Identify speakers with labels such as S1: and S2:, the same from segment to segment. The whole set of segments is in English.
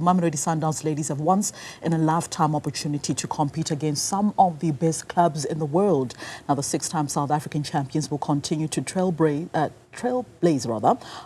S1: Mamelodi Sundowns Ladies have once in a lifetime opportunity to compete against some of the best clubs in the world. Now, the six-time South African champions will continue to trailblaze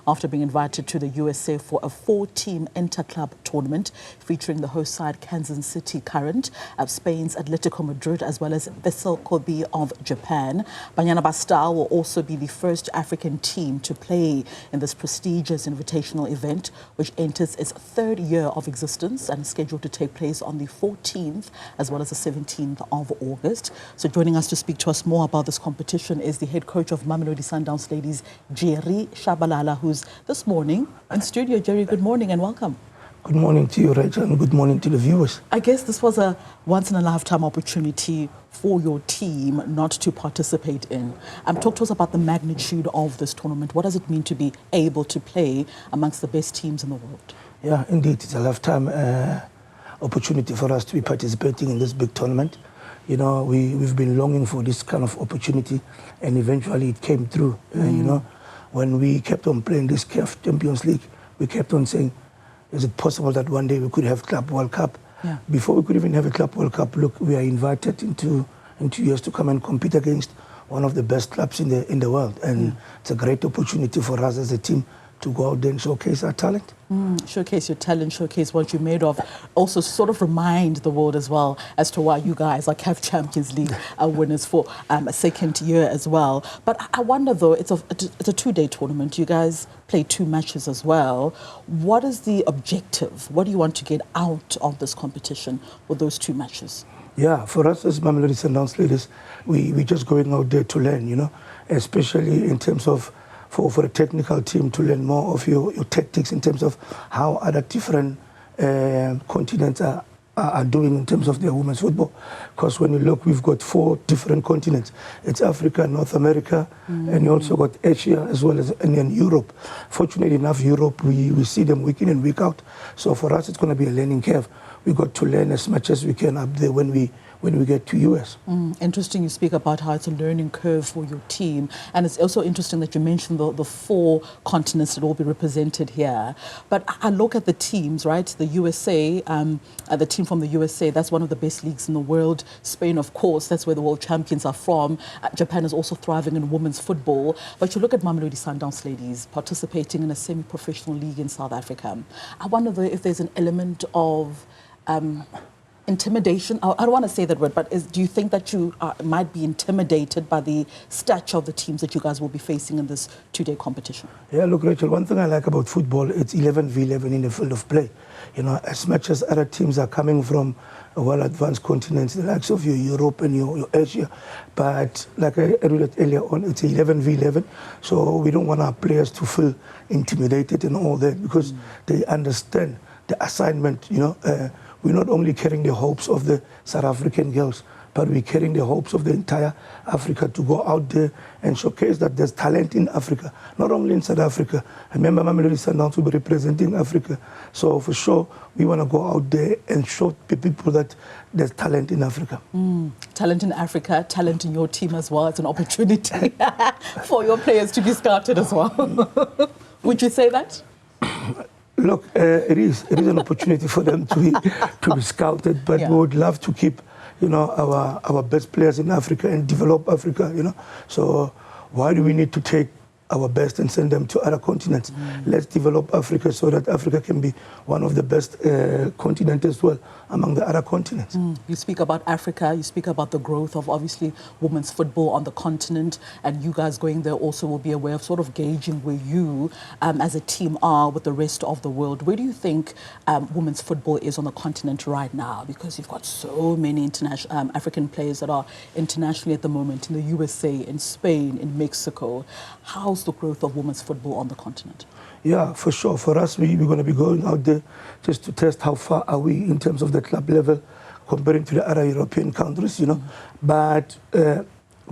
S1: after being invited to the USA for a 4-team inter-club tournament featuring the host side Kansas City Current, Spain's Atletico Madrid, as well as Vissel Kobe of Japan. Banyana Bastille will also be the first African team to play in this prestigious invitational event, which enters its third year of existence and is scheduled to take place on the 14th as well as the 17th of August. So joining us to speak to us more about this competition is the head coach of Mamelodi Sundowns Ladies, Jerry Tshabalala, who's this morning in studio. Jerry, good morning and welcome.
S2: Good morning to you, Rachel, and good morning to the viewers. I
S1: guess this was a once-in-a-lifetime opportunity for your team not to participate in. Talk to us about the magnitude of this tournament. What does it mean to be able to play amongst the best teams in the world?
S2: Yeah, indeed, it's a lifetime opportunity for us to be participating in this big tournament. You know, we've been longing for this kind of opportunity, and eventually it came through. You know, when we kept on playing this CAF Champions League, we kept on saying, is it possible that one day we could have Club World Cup? Yeah. Before we could even have a Club World Cup, look, we are invited into years to come and compete against one of the best clubs in the world, and it's a great opportunity for us as a team to go out there and showcase our talent.
S1: Showcase your talent, showcase what you're made of. Also sort of remind the world as well as to why you guys are CAF Champions League winners for a second year as well. But I wonder though, it's a 2-day tournament. You guys play 2 matches as well. What is the objective? What do you want to get out of this competition with those 2 matches?
S2: Yeah, for us as Mamelodi Sundowns Ladies, we're just going out there to learn, you know, especially in terms of for a technical team to learn more of your tactics in terms of how other different continents are doing in terms of their women's football. Because when you look, we've got 4 different continents. It's Africa, North America, and you also got Asia as well as and then Europe. Fortunately enough, Europe, we see them week in and week out. So for us, it's going to be a learning curve. We got to learn as much as we can up there when we get to US.
S1: Interesting you speak about how it's a learning curve for your team, and it's also interesting that you mentioned the 4 continents that will be represented here. But I look at the teams, right? The USA, the team from the USA, that's one of the best leagues in the world. Spain, of course, that's where the world champions are from. Japan is also thriving in women's football. But you look at Mamelodi Sundowns Ladies participating in a semi-professional league in South Africa. I wonder though if there's an element of intimidation. I don't want to say that word, but do you think that you might be intimidated by the stature of the teams that you guys will be facing in this 2-day competition?
S2: Yeah, look, Rachel, one thing I like about football, it's 11v11 in the field of play. You know, as much as other teams are coming from well-advanced continents, the likes of your Europe and your Asia, but like I alluded earlier on, it's 11v11, so we don't want our players to feel intimidated and all that, because they understand the assignment, you know. We're not only carrying the hopes of the South African girls, but we're carrying the hopes of the entire Africa to go out there and showcase that there's talent in Africa, not only in South Africa. Remember, Mamelodi Sundowns will be representing Africa. So for sure, we want to go out there and show the people that there's talent in Africa.
S1: Talent in Africa, talent in your team as well. It's an opportunity for your players to be scouted as well. Would you say that?
S2: Look, it is an opportunity for them to be scouted, but we would love to keep, you know, our best players in Africa and develop Africa, you know. So why do we need to take our best and send them to other continents? Let's develop Africa so that Africa can be one of the best continents as well among the other continents.
S1: You speak about Africa, you speak about the growth of obviously women's football on the continent, and you guys going there also will be a way of sort of gauging where you as a team are with the rest of the world. Where do you think women's football is on the continent right now? Because you've got so many international African players that are internationally at the moment in the USA, in Spain, in Mexico. How's the growth of women's football on the continent?
S2: Yeah, for sure. For us, we're going to be going out there just to test how far are we in terms of the club level comparing to the other European countries, you know. But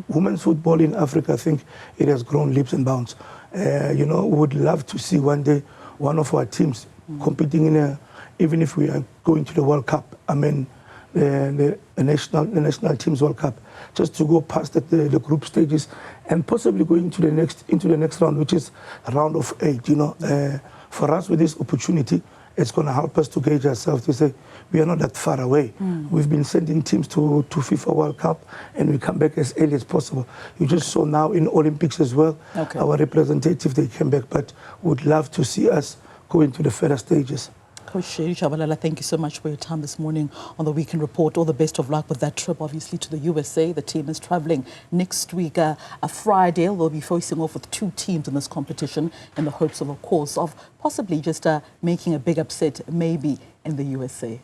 S2: women's football in Africa, I think it has grown leaps and bounds. You know, we would love to see one day one of our teams competing in even if we are going to the World Cup, I mean, the national teams World Cup, just to go past the group stages and possibly go into the next round, which is a round of 8. You know, for us with this opportunity, it's going to help us to gauge ourselves to say we are not that far away. We've been sending teams to FIFA World Cup, and we come back as early as possible. You just saw now in Olympics as well, our representative, they came back, but would love to see us go into the further stages.
S1: Coach Jerry Tshabalala, thank you so much for your time this morning on the Weekend Report. All the best of luck with that trip, obviously, to the USA. The team is traveling next week, a Friday. They'll be facing off with 2 teams in this competition in the hopes of course, of possibly just making a big upset, maybe in the USA.